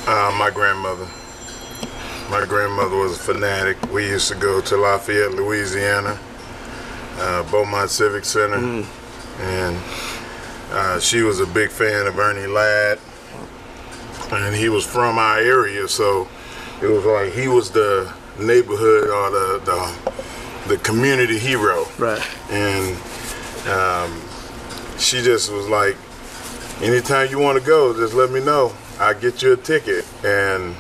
My grandmother. My grandmother was a fanatic. We used to go to Lafayette, Louisiana, Beaumont Civic Center, and she was a big fan of Ernie Ladd, and he was from our area, so it was like he was the neighborhood or the community hero. Right. And she just was like, anytime you want to go, just let me know. I'll get you a ticket. And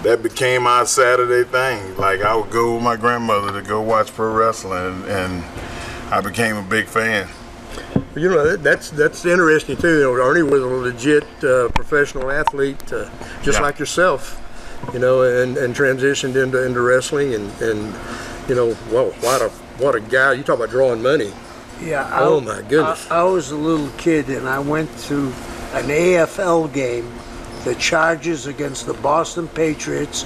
that became our Saturday thing. Like, I would go with my grandmother to go watch pro wrestling, and I became a big fan. You know, that's interesting too. You know, Ernie was a legit professional athlete, just like yourself. You know, and transitioned into wrestling, and you know, whoa, what a guy! You talk about drawing money. Yeah. Oh my goodness. I was a little kid, and I went to an AFL game, the Chargers against the Boston Patriots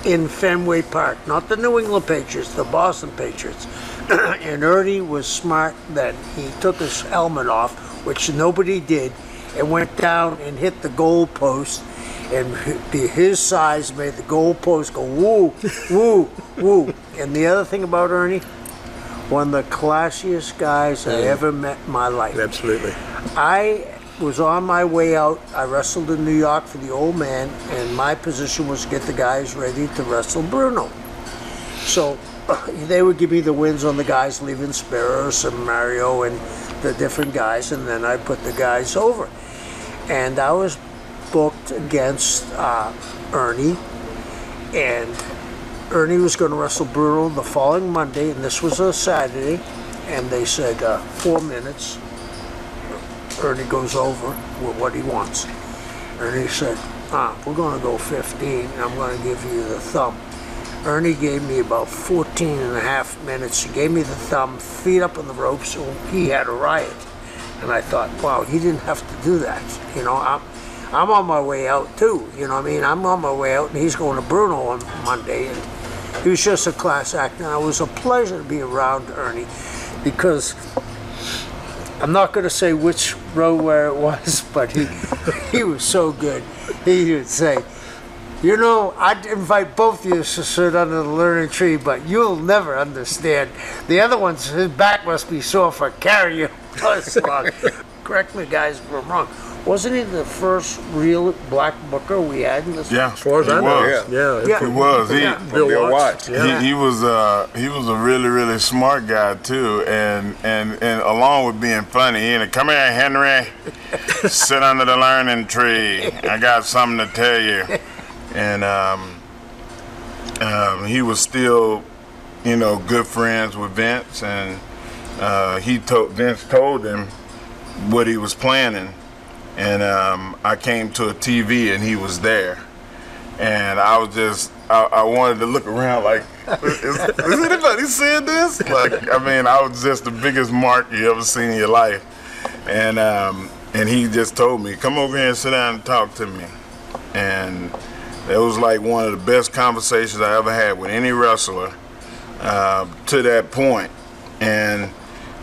in Fenway Park. Not the New England Patriots, the Boston Patriots. And Ernie was smart then. He took his helmet off, which nobody did, and went down and hit the goal post. And his size made the goal post go woo, woo, woo. And the other thing about Ernie, one of the classiest guys I ever met in my life. Absolutely. I was on my way out. I wrestled in New York for the Old Man, and my position was to get the guys ready to wrestle Bruno. So they would give me the wins on the guys leaving Spiros and Mario and the different guys, and then I put the guys over. And I was booked against Ernie, and Ernie was going to wrestle Bruno the following Monday, and this was a Saturday, and they said 4 minutes. Ernie goes over with what he wants. Ernie said, we're going to go 15, and I'm going to give you the thumb. Ernie gave me about 14 and a half minutes. He gave me the thumb, feet up on the ropes, so he had a riot. And I thought, wow, he didn't have to do that. You know, I'm on my way out too, you know what I mean? I'm on my way out, and he's going to Bruno on Monday, and he was just a class act, and it was a pleasure to be around Ernie, because I'm not going to say which row where it was, but he was so good. He would say, you know, I'd invite both of you to sit under the learning tree, but you'll never understand. The other one's, his back must be sore for carrying you this long. Correct me, guys, if I'm wrong. Wasn't he the first real black booker we had in this? Yeah, as far as I know, yeah. He was. Bill Watts. Yeah. He was a really, really smart guy too, and along with being funny, he come here, Henry, sit under the learning tree. I got something to tell you. And he was still, you know, good friends with Vince, and Vince told him what he was planning. And I came to a TV, and he was there. And I was just, I wanted to look around like, is anybody seeing this? Like, I mean, I was just the biggest mark you ever seen in your life. And he just told me, come over here and sit down and talk to me. And it was like one of the best conversations I ever had with any wrestler to that point. And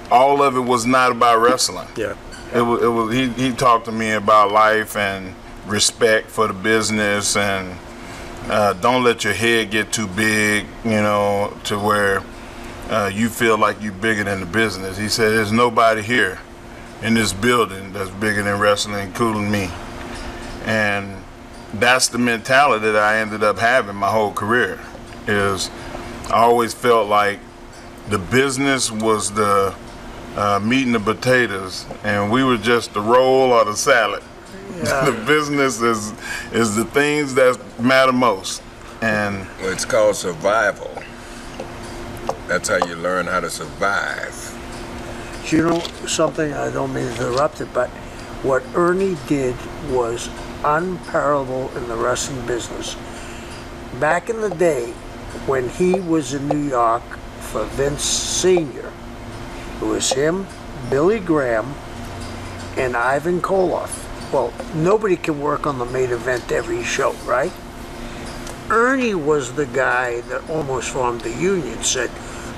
all of it was not about wrestling. Yeah. It was. He talked to me about life and respect for the business, and don't let your head get too big, you know, to where you feel like you're bigger than the business. He said, there's nobody here in this building that's bigger than wrestling, including me. And that's the mentality that I ended up having my whole career. Is I always felt like the business was the meat and the potatoes, and we were just the roll or the salad. Yeah. The business is the things that matter most. And well, it's called survival. That's how you learn how to survive. You know something, I don't mean to interrupt it, but what Ernie did was unparalleled in the wrestling business. Back in the day, when he was in New York for Vince Sr., it was him, Billy Graham, and Ivan Koloff. Well, nobody can work on the main event every show, right? Ernie was the guy that almost formed the union, said,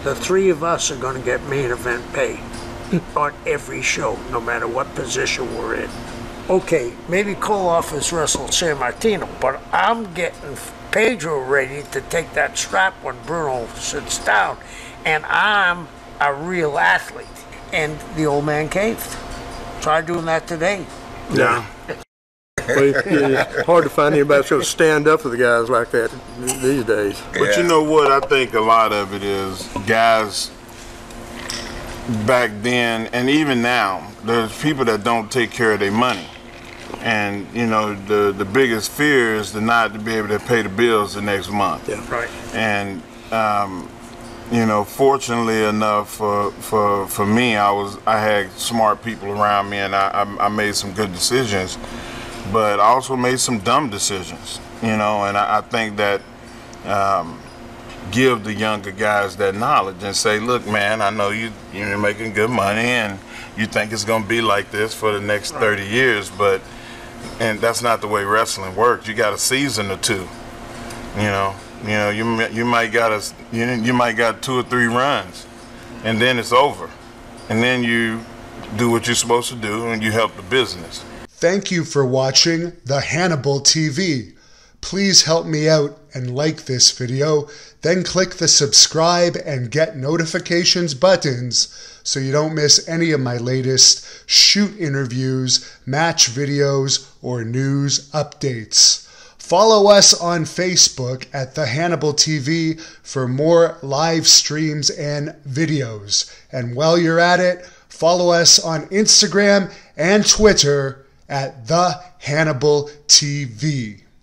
the three of us are going to get main event pay on every show, no matter what position we're in. okay, maybe Koloff has wrestled San Martino, but I'm getting Pedro ready to take that strap when Bruno sits down, and I'm a real athlete. And the old man caved. Try doing that today. Yeah. Well, it's hard to find anybody that's going to stand up for the guys like that these days. But you know what? I think a lot of it is guys back then, and even now, there's people that don't take care of their money. And, you know, the biggest fear is to not to be able to pay the bills the next month. Yeah. Right. And, you know, fortunately enough for me, I had smart people around me, and I made some good decisions. But I also made some dumb decisions, you know, and I think that give the younger guys that knowledge and say, look, man, I know you're making good money and you think it's going to be like this for the next 30 years, and that's not the way wrestling works. You got a season or two, you might got 2 or 3 runs, and then it's over, and then you do what you're supposed to do and you help the business. Thank you for watching the Hannibal TV. Please help me out and like this video, then click the subscribe and get notifications buttons so you don't miss any of my latest shoot interviews, match videos, or news updates. Follow us on Facebook at the Hannibal TV for more live streams and videos. And while you're at it, follow us on Instagram and Twitter at the Hannibal TV.